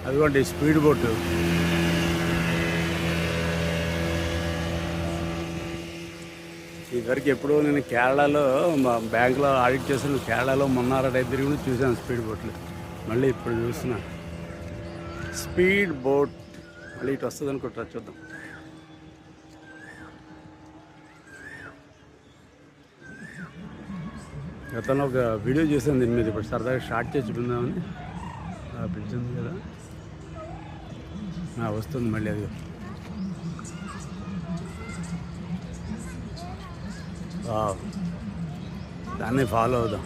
అదిగోండి speed boat. ఇదివరకు ఎప్పుడో నేను కేరళలో మా బ్యాంకులో ఆడిట్ చేసిన కేరళలో మొన్నార టైప్ తిరిగి చూసాను స్పీడ్ బోట్లు. మళ్ళీ ఇప్పుడు చూస్తున్నా స్పీడ్ బోట్. మళ్ళీ ఇటు వస్తుంది అనుకుంటారా, చూద్దాం. గతంలో ఒక వీడియో చేశాను దీని మీద, ఇప్పుడు సరదాగా షార్ట్ చేసి చూపిందామని. ఆ బ్రిడ్జ్ ఉంది కదా, వస్తుంది మళ్ళీ అది. దాన్ని ఫాలో అవుదాం.